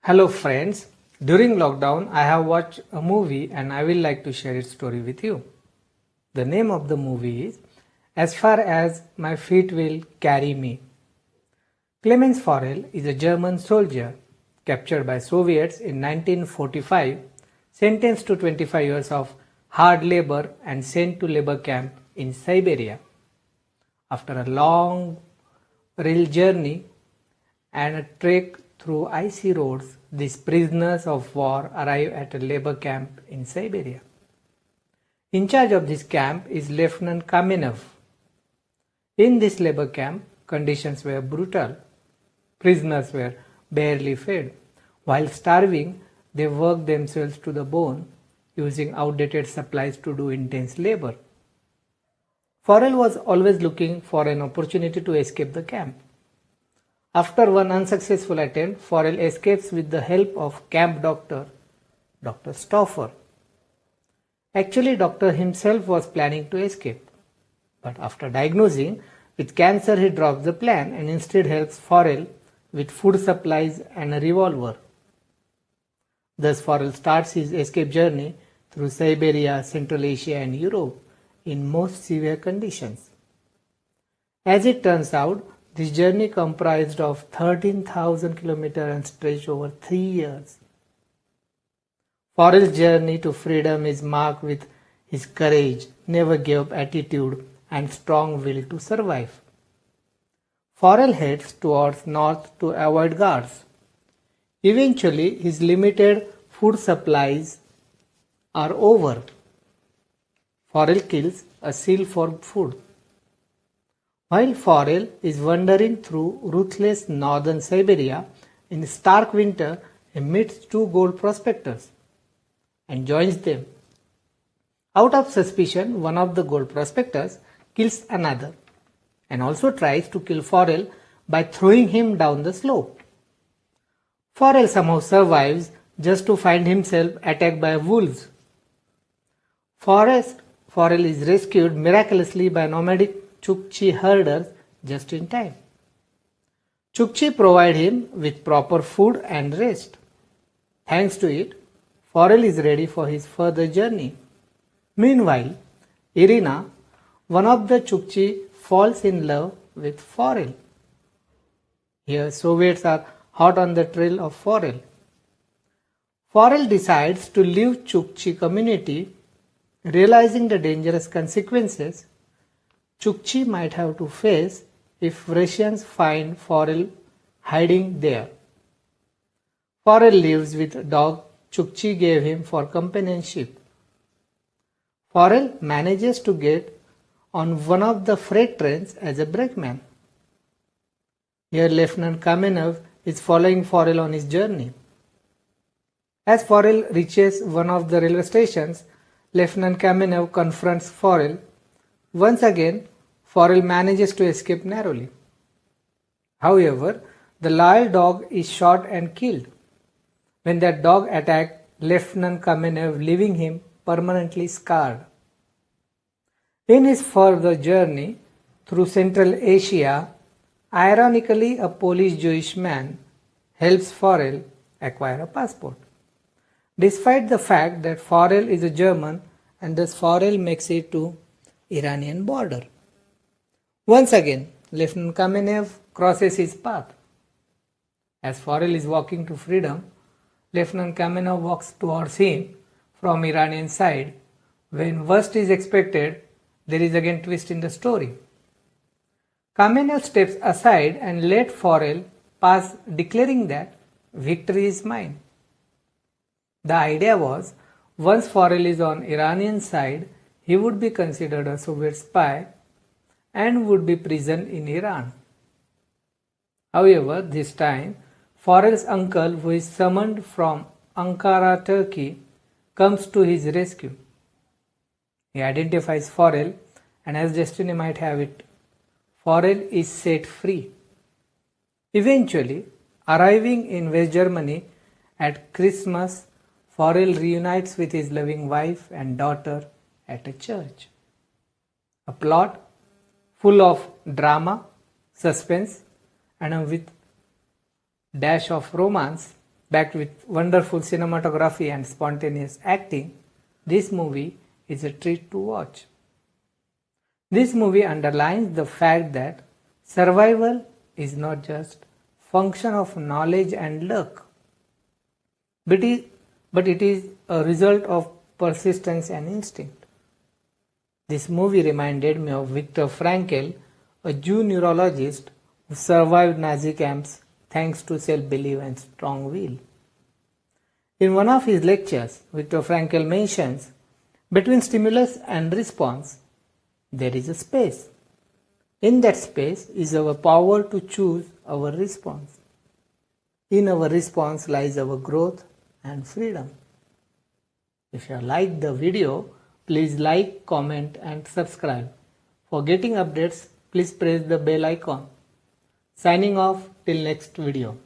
Hello friends, during lockdown I have watched a movie and I will like to share its story with you. The name of the movie is As Far As My Feet Will Carry Me. Clemens Forel is a German soldier captured by Soviets in 1945, sentenced to 25 years of hard labor and sent to labor camp in Siberia. After a long rail journey and a trek through icy roads, these prisoners of war arrive at a labor camp in Siberia. In charge of this camp is Lieutenant Kamenev. In this labor camp, conditions were brutal. Prisoners were barely fed. While starving, they worked themselves to the bone, using outdated supplies to do intense labor. Forel was always looking for an opportunity to escape the camp. After one unsuccessful attempt, Forel escapes with the help of camp doctor, Dr. Stauffer. Actually, doctor himself was planning to escape. But after diagnosing with cancer, he drops the plan and instead helps Forel with food supplies and a revolver. Thus, Forel starts his escape journey through Siberia, Central Asia and Europe in most severe conditions. As it turns out, this journey comprised of 13,000 kilometers and stretched over 3 years. Forel's journey to freedom is marked with his courage, never give up attitude and strong will to survive. Forel heads towards north to avoid guards. Eventually, his limited food supplies are over. Forel kills a seal for food. While Forel is wandering through ruthless northern Siberia in stark winter, he meets two gold prospectors and joins them. Out of suspicion, one of the gold prospectors kills another and also tries to kill Forel by throwing him down the slope. Forel somehow survives just to find himself attacked by wolves. Forel is rescued miraculously by nomadic Chukchi herders just in time. Chukchi provide him with proper food and rest. Thanks to it, Forel is ready for his further journey. Meanwhile, Irina, one of the Chukchi, falls in love with Forel. Here, Soviets are hot on the trail of Forel. Forel decides to leave Chukchi community, realizing the dangerous consequences Chukchi might have to face if Russians find Forel hiding there. Forel lives with a dog Chukchi gave him for companionship. Forel manages to get on one of the freight trains as a brakeman. Here Lieutenant Kamenev is following Forel on his journey. As Forel reaches one of the railway stations, Lieutenant Kamenev confronts Forel. Once again, Forel manages to escape narrowly. However, the loyal dog is shot and killed. When that dog attacked Lieutenant Kamenev, leaving him permanently scarred. In his further journey through Central Asia, ironically a Polish Jewish man helps Forel acquire a passport. Despite the fact that Forel is a German and thus Forel makes it to Iranian border. Once again, Lieutenant Kamenev crosses his path. As Forel is walking to freedom, Lieutenant Kamenev walks towards him from Iranian side. When worst is expected, there is again twist in the story. Kamenev steps aside and let Forel pass, declaring that victory is mine. The idea was, once Forel is on Iranian side, he would be considered a Soviet spy and would be imprisoned in Iran. However, this time, Forel's uncle, who is summoned from Ankara, Turkey, comes to his rescue. He identifies Forel, and as destiny might have it, Forel is set free. Eventually, arriving in West Germany at Christmas, Forel reunites with his loving wife and daughter at a church. A plot full of drama, suspense, and with dash of romance, Backed with wonderful cinematography and spontaneous acting, this movie is a treat to watch. This movie underlines the fact that survival is not just function of knowledge and luck, but it is a result of persistence and instinct. This movie reminded me of Viktor Frankl, a Jew neurologist who survived Nazi camps thanks to self-belief and strong will. In one of his lectures, Viktor Frankl mentions, between stimulus and response, there is a space. In that space is our power to choose our response. In our response lies our growth and freedom. If you like the video, please like, comment and subscribe. For getting updates, please press the bell icon. Signing off till next video.